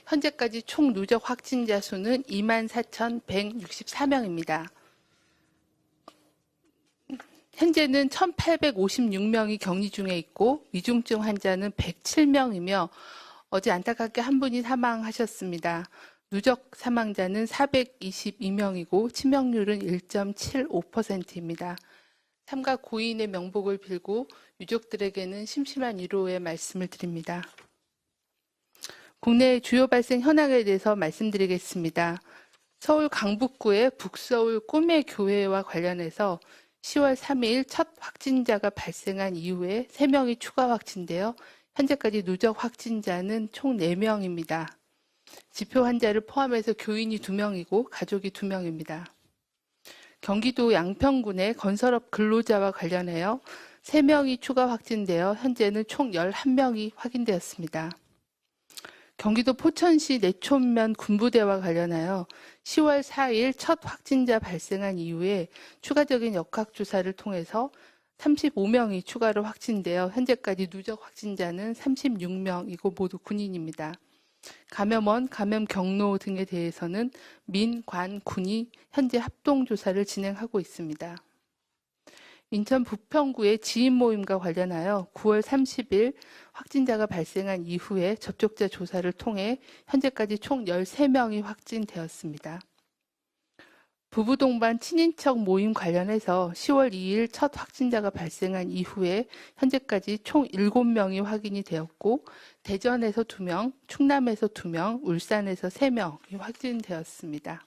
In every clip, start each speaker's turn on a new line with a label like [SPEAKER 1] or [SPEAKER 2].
[SPEAKER 1] 현재까지 총 누적 확진자 수는 24,164명입니다. 현재는 1,856명이 격리 중에 있고 위중증 환자는 107명이며 어제 안타깝게 한 분이 사망하셨습니다. 누적 사망자는 422명이고 치명률은 1.75%입니다. 삼가 고인의 명복을 빌고 유족들에게는 심심한 위로의 말씀을 드립니다. 국내 주요 발생 현황에 대해서 말씀드리겠습니다. 서울 강북구의 북서울 꿈의 교회와 관련해서 10월 3일 첫 확진자가 발생한 이후에 3명이 추가 확진되어 현재까지 누적 확진자는 총 4명입니다. 지표 환자를 포함해서 교인이 2명이고 가족이 2명입니다. 경기도 양평군의 건설업 근로자와 관련하여 3명이 추가 확진되어 현재는 총 11명이 확인되었습니다. 경기도 포천시 내촌면 군부대와 관련하여 10월 4일 첫 확진자 발생한 이후에 추가적인 역학조사를 통해서 35명이 추가로 확진되어 현재까지 누적 확진자는 36명이고 모두 군인입니다. 감염원, 감염 경로 등에 대해서는 민, 관, 군이 현재 합동조사를 진행하고 있습니다. 인천 부평구의 지인 모임과 관련하여 9월 30일 확진자가 발생한 이후에 접촉자 조사를 통해 현재까지 총 13명이 확진되었습니다. 부부 동반 친인척 모임 관련해서 10월 2일 첫 확진자가 발생한 이후에 현재까지 총 7명이 확인이 되었고 대전에서 2명, 충남에서 2명, 울산에서 3명이 확진되었습니다.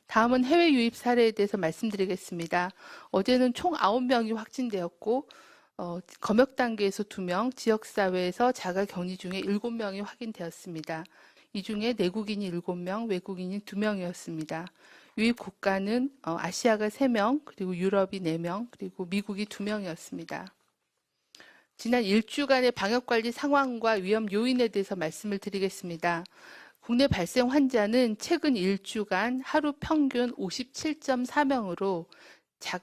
[SPEAKER 1] 다음은 해외 유입 사례에 대해서 말씀드리겠습니다. 어제는 총 9명이 확진되었고 검역 단계에서 2명, 지역사회에서 자가 격리 중에 7명이 확인되었습니다. 이 중에 내국인이 7명, 외국인이 2명이었습니다. 유입 국가는 아시아가 3명, 그리고 유럽이 4명, 그리고 미국이 2명이었습니다. 지난 일주간의 방역관리 상황과 위험 요인에 대해서 말씀을 드리겠습니다. 국내 발생 환자는 최근 일주간 하루 평균 57.4명으로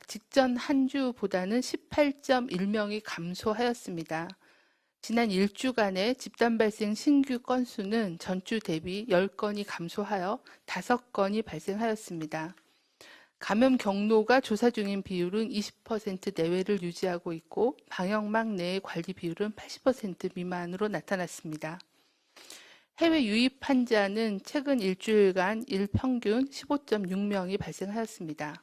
[SPEAKER 1] 직전 한 주보다는 18.1명이 감소하였습니다. 지난 일주간의 집단 발생 신규 건수는 전주 대비 10건이 감소하여 5건이 발생하였습니다. 감염 경로가 조사 중인 비율은 20% 내외를 유지하고 있고 방역망 내의 관리 비율은 80% 미만으로 나타났습니다. 해외 유입 환자는 최근 일주일간 일평균 15.6명이 발생하였습니다.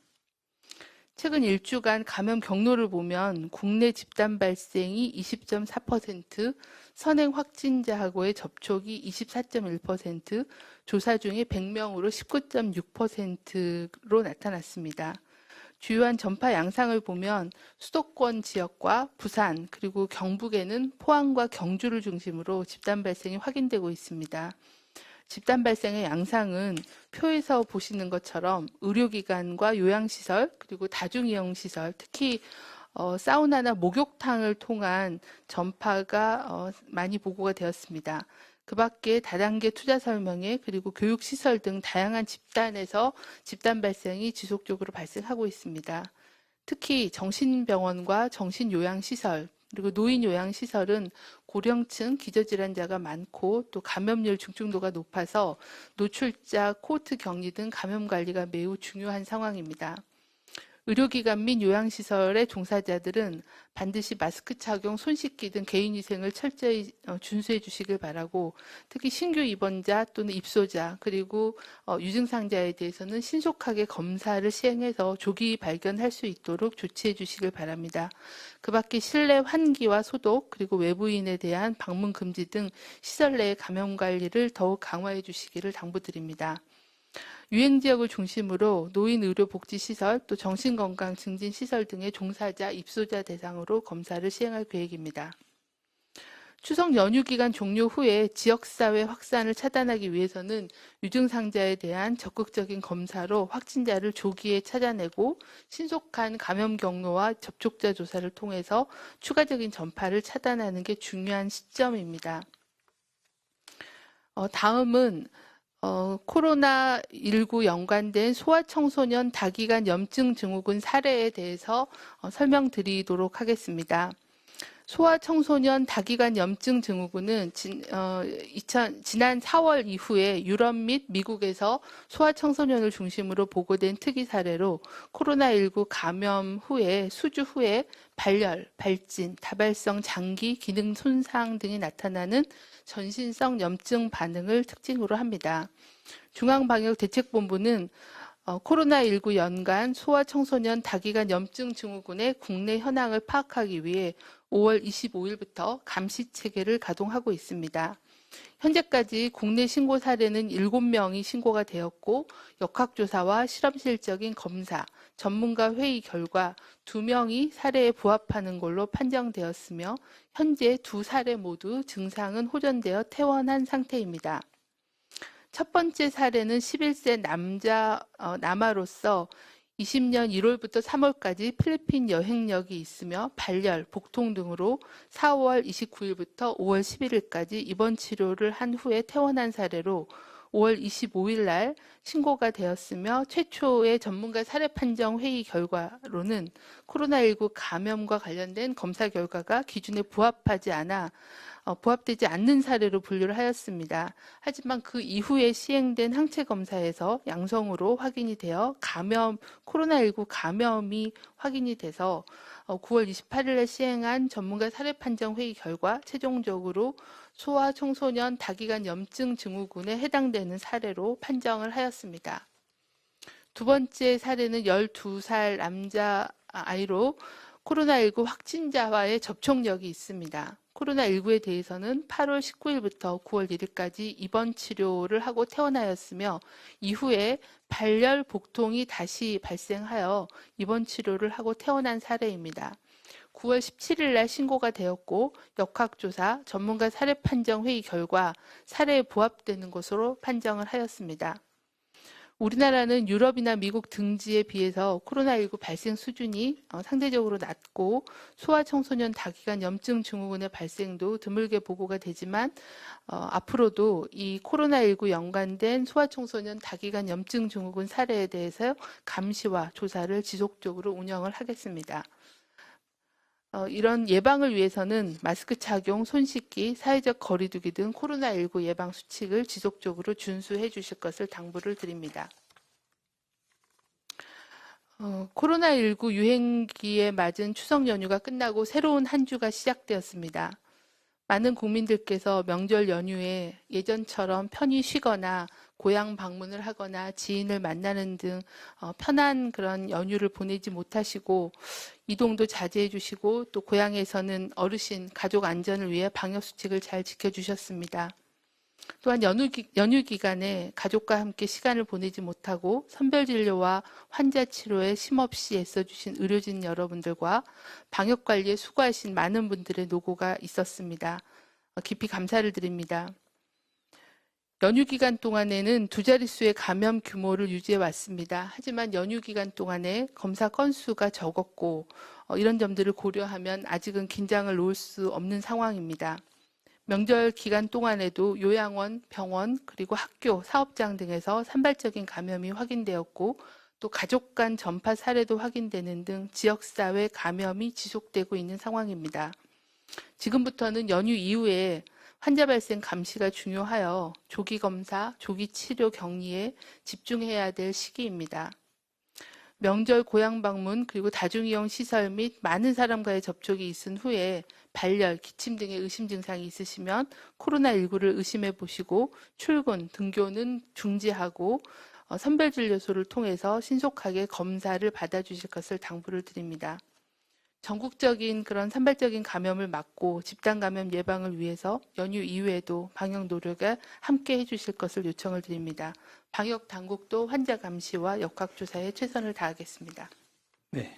[SPEAKER 1] 최근 일주간 감염 경로를 보면 국내 집단 발생이 20.4%, 선행 확진자하고의 접촉이 24.1%, 조사 중에 100명으로 19.6%로 나타났습니다. 주요한 전파 양상을 보면 수도권 지역과 부산 그리고 경북에는 포항과 경주를 중심으로 집단 발생이 확인되고 있습니다. 집단 발생의 양상은 표에서 보시는 것처럼 의료기관과 요양시설 그리고 다중이용시설 특히 사우나나 목욕탕을 통한 전파가 많이 보고가 되었습니다. 그 밖에 다단계 투자 설명회 그리고 교육시설 등 다양한 집단에서 집단 발생이 지속적으로 발생하고 있습니다. 특히 정신병원과 정신요양시설 그리고 노인요양시설은 고령층 기저질환자가 많고 또 감염률 중증도가 높아서 노출자, 코호트 격리 등 감염 관리가 매우 중요한 상황입니다. 의료기관 및 요양시설의 종사자들은 반드시 마스크 착용, 손 씻기 등 개인위생을 철저히 준수해 주시길 바라고 특히 신규 입원자 또는 입소자 그리고 유증상자에 대해서는 신속하게 검사를 시행해서 조기 발견할 수 있도록 조치해 주시길 바랍니다. 그 밖에 실내 환기와 소독 그리고 외부인에 대한 방문 금지 등 시설 내의 감염 관리를 더욱 강화해 주시기를 당부드립니다. 유행지역을 중심으로 노인의료복지시설, 또 정신건강 증진시설 등의 종사자, 입소자 대상으로 검사를 시행할 계획입니다. 추석 연휴 기간 종료 후에 지역사회 확산을 차단하기 위해서는 유증상자에 대한 적극적인 검사로 확진자를 조기에 찾아내고 신속한 감염 경로와 접촉자 조사를 통해서 추가적인 전파를 차단하는 게 중요한 시점입니다. 다음은 코로나19 연관된 소아청소년 다기간 염증 증후군 사례에 대해서 설명드리도록 하겠습니다. 소아청소년 다기관 염증 증후군은 지난 4월 이후에 유럽 및 미국에서 소아청소년을 중심으로 보고된 특이 사례로 코로나19 감염 후에 수주 후에 발열, 발진, 다발성 장기 기능 손상 등이 나타나는 전신성 염증 반응을 특징으로 합니다. 중앙방역대책본부는 코로나19 연간 소아청소년 다기관 염증 증후군의 국내 현황을 파악하기 위해 5월 25일부터 감시 체계를 가동하고 있습니다. 현재까지 국내 신고 사례는 7명이 신고가 되었고 역학조사와 실험실적인 검사, 전문가 회의 결과 2명이 사례에 부합하는 걸로 판정되었으며 현재 2사례 모두 증상은 호전되어 퇴원한 상태입니다. 첫 번째 사례는 11세 남아로서 20년 1월부터 3월까지 필리핀 여행력이 있으며 발열, 복통 등으로 4월 29일부터 5월 11일까지 입원 치료를 한 후에 퇴원한 사례로 5월 25일 날 신고가 되었으며 최초의 전문가 사례 판정 회의 결과로는 코로나19 감염과 관련된 검사 결과가 기준에 부합되지 않는 사례로 분류를 하였습니다. 하지만 그 이후에 시행된 항체 검사에서 양성으로 확인이 되어 코로나19 감염이 확인이 돼서 9월 28일에 시행한 전문가 사례 판정 회의 결과 최종적으로 소아 청소년 다기관 염증 증후군에 해당되는 사례로 판정을 하였습니다. 두 번째 사례는 12살 남자 아이로 코로나19 확진자와의 접촉력이 있습니다. 코로나19에 대해서는 8월 19일부터 9월 1일까지 입원 치료를 하고 퇴원하였으며 이후에 발열, 복통이 다시 발생하여 입원 치료를 하고 퇴원한 사례입니다. 9월 17일 날 신고가 되었고 역학조사, 전문가 사례 판정 회의 결과 사례에 부합되는 것으로 판정을 하였습니다. 우리나라는 유럽이나 미국 등지에 비해서 코로나19 발생 수준이 상대적으로 낮고 소아청소년 다기관 염증 증후군의 발생도 드물게 보고가 되지만 앞으로도 이 코로나19 연관된 소아청소년 다기관 염증 증후군 사례에 대해서 감시와 조사를 지속적으로 운영을 하겠습니다. 이런 예방을 위해서는 마스크 착용, 손 씻기, 사회적 거리 두기 등 코로나19 예방 수칙을 지속적으로 준수해 주실 것을 당부를 드립니다. 코로나19 유행기에 맞은 추석 연휴가 끝나고 새로운 한 주가 시작되었습니다. 많은 국민들께서 명절 연휴에 예전처럼 편히 쉬거나 고향 방문을 하거나 지인을 만나는 등 편한 그런 연휴를 보내지 못하시고 이동도 자제해 주시고 또 고향에서는 어르신, 가족 안전을 위해 방역수칙을 잘 지켜주셨습니다. 또한 연휴 기간에 가족과 함께 시간을 보내지 못하고 선별진료와 환자 치료에 쉼없이 애써주신 의료진 여러분들과 방역관리에 수고하신 많은 분들의 노고가 있었습니다. 깊이 감사를 드립니다. 연휴 기간 동안에는 2자릿수의 감염 규모를 유지해 왔습니다. 하지만 연휴 기간 동안에 검사 건수가 적었고 이런 점들을 고려하면 아직은 긴장을 놓을 수 없는 상황입니다. 명절 기간 동안에도 요양원, 병원, 그리고 학교, 사업장 등에서 산발적인 감염이 확인되었고 또 가족 간 전파 사례도 확인되는 등 지역사회 감염이 지속되고 있는 상황입니다. 지금부터는 연휴 이후에 환자 발생 감시가 중요하여 조기 검사, 조기 치료 격리에 집중해야 될 시기입니다. 명절 고향 방문 그리고 다중이용 시설 및 많은 사람과의 접촉이 있은 후에 발열, 기침 등의 의심 증상이 있으시면 코로나19를 의심해 보시고 출근, 등교는 중지하고 선별진료소를 통해서 신속하게 검사를 받아주실 것을 당부를 드립니다. 전국적인 그런 산발적인 감염을 막고 집단 감염 예방을 위해서 연휴 이후에도 방역 노력에 함께 해주실 것을 요청을 드립니다. 방역 당국도 환자 감시와 역학조사에 최선을 다하겠습니다.
[SPEAKER 2] 네.